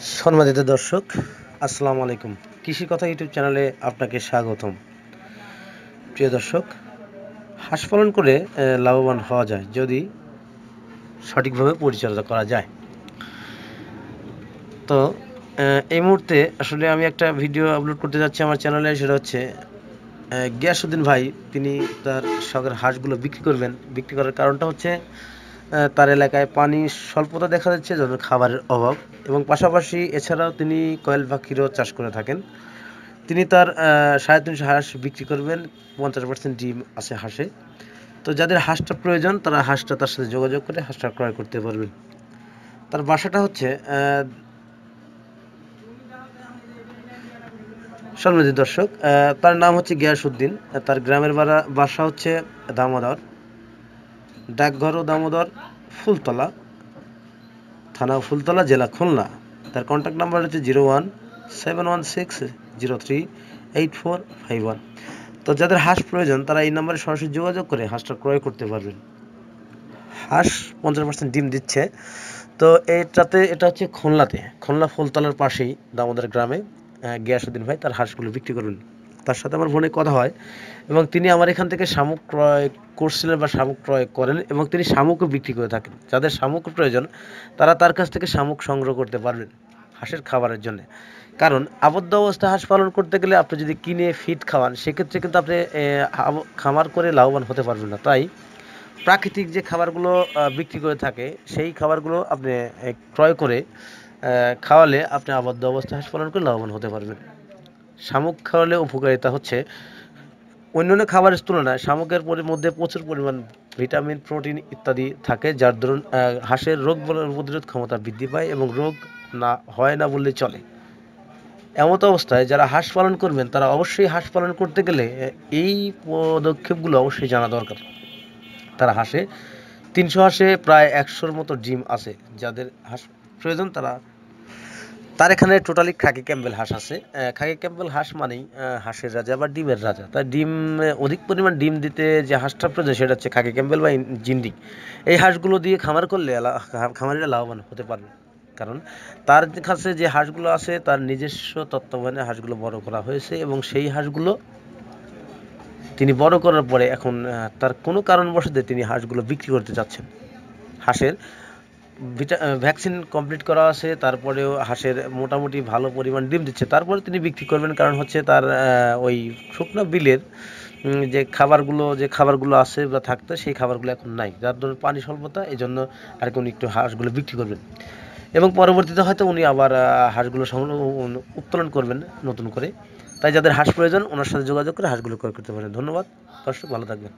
সম্মানিত দর্শক, আসসালামু আলাইকুম। কৃষি কথা ইউটিউব চ্যানেলে আপনাকে স্বাগতম। প্রিয় দর্শক, হাঁস পালন করে লাভবান হওয়া যায় যদি সঠিকভাবে পরিচর্যা করা যায়। তো এই মুহূর্তে আসলে আমি একটা ভিডিও আপলোড করতে যাচ্ছি আমার চ্যানেলে। সেটা হচ্ছে গিয়াসউদ্দিন ভাই, তিনি তার শখের হাঁসগুলো বিক্রি করবেন। বিক্রি করার কারণটা হচ্ছে তার এলাকায় পানি স্বল্পতা দেখা যাচ্ছে, যেন খাবারের অভাব, এবং পাশাপাশি এছাড়াও তিনি কোয়েল পাখিরও চাষ করে থাকেন। তিনি তার 350 হাঁস বিক্রি করবেন। 50% ডিম আছে হাঁসে। তো যাদের হাঁসটা প্রয়োজন তারা হাঁসটা তার সাথে যোগাযোগ করে হাঁসটা ক্রয় করতে পারবেন। তার বাসাটা হচ্ছে সম্মানিত দর্শক, তার নাম হচ্ছে গিয়াসউদ্দিন। তার গ্রামের বাসা হচ্ছে দামোদর, ডাকঘরও দামোদর, ফুলতলা, থানা ফুলতলা, জেলা খুলনা। তার কন্ট্যাক্ট নাম্বার হচ্ছে 0171603845 তো যাদের হাঁস প্রয়োজন তারা এই নাম্বারে সরাসরি যোগাযোগ করে হাঁসটা ক্রয় করতে পারবেন। হাঁস 50% ডিম দিচ্ছে। তো এটা হচ্ছে খুলনা ফুলতলার পাশেই দামোদর গ্রামে গিয়াসউদ্দিন ভাই তার হাঁসগুলো বিক্রি করবেন। তার সাথে আমার ফোনে কথা হয় এবং তিনি আমার এখান থেকে শামুক ক্রয় করছিলেন বা শামুক ক্রয় করেন, এবং তিনি শামুকও বিক্রি করে থাকেন। যাদের শামুক প্রয়োজন তারা তার কাছ থেকে শামুক সংগ্রহ করতে পারবেন হাঁসের খাবারের জন্য। কারণ আবদ্ধ অবস্থায় হাঁস পালন করতে গেলে আপনি যদি কিনে ফিড খাওয়ান, সেক্ষেত্রে কিন্তু আপনি খামার করে লাভবান হতে পারবেন না। তাই প্রাকৃতিক যে খাবারগুলো বিক্রি করে থাকে, সেই খাবারগুলো আপনি ক্রয় করে খাওয়ালে আপনি আবদ্ধ অবস্থায় হাঁস পালন করে লাভবান হতে পারবেন। শামুক খাওয়ালে উপকারিতা হচ্ছে অন্যান্য খাবারের তুলনায় শামুকের মধ্যে প্রচুর পরিমাণ ভিটামিন, প্রোটিন ইত্যাদি থাকে, যার দরুন হাঁসের রোগ প্রতিরোধ ক্ষমতা বৃদ্ধি পায় এবং রোগ হয় না বললে চলে। এমত অবস্থায় যারা হাঁস পালন করবেন তারা অবশ্যই হাঁস পালন করতে গেলে এই পদক্ষেপগুলো অবশ্যই জানা দরকার। তারা 300 হাঁসে প্রায় 100-র মতো ডিম আছে। যাদের হাঁস প্রয়োজন তার এখানে টোটালি খাকি ক্যাম্বেল হাঁস আছে। খাকি ক্যাম্বেল হাঁস মানেই হাঁসের রাজা বা ডিমের রাজা। তাই অধিক পরিমাণ ডিম দিতে যে হাঁসটা প্রয়োজন সেটা হচ্ছে খাকি ক্যাম্বেল বা জিন্ডিং। এই হাঁসগুলো দিয়ে খামার করলে খামারিরা লাভবান হতে পারবে। কারণ তার কাছে যে হাঁসগুলো আছে তার নিজস্ব তত্ত্বাবধানে হাঁসগুলো বড় করা হয়েছে, এবং সেই হাঁসগুলো তিনি বড় করার পরে এখন তার কোনো কারণবশত তিনি হাঁসগুলো বিক্রি করতে চাচ্ছেন। হাঁসের ভ্যাকসিন কমপ্লিট করা আছে, তারপরেও হাঁসের মোটামুটি ভালো পরিমাণ ডিম দিচ্ছে। তারপরে তিনি বিক্রি করবেন, কারণ হচ্ছে তার ওই শুকনো বিলের যে খাবারগুলো আছে বা থাকতো, সেই খাবারগুলো এখন নাই, যার জন্য পানি স্বল্পতা, এই জন্য আর কি উনি একটু হাঁসগুলো বিক্রি করবেন। এবং পরবর্তীতে হয়তো উনি আবার হাঁসগুলো উত্তোলন করবেন নতুন করে। তাই যাদের হাঁস প্রয়োজন ওনার সাথে যোগাযোগ করে হাঁসগুলো ক্রয় করতে পারেন। ধন্যবাদ দর্শক, ভালো থাকবেন।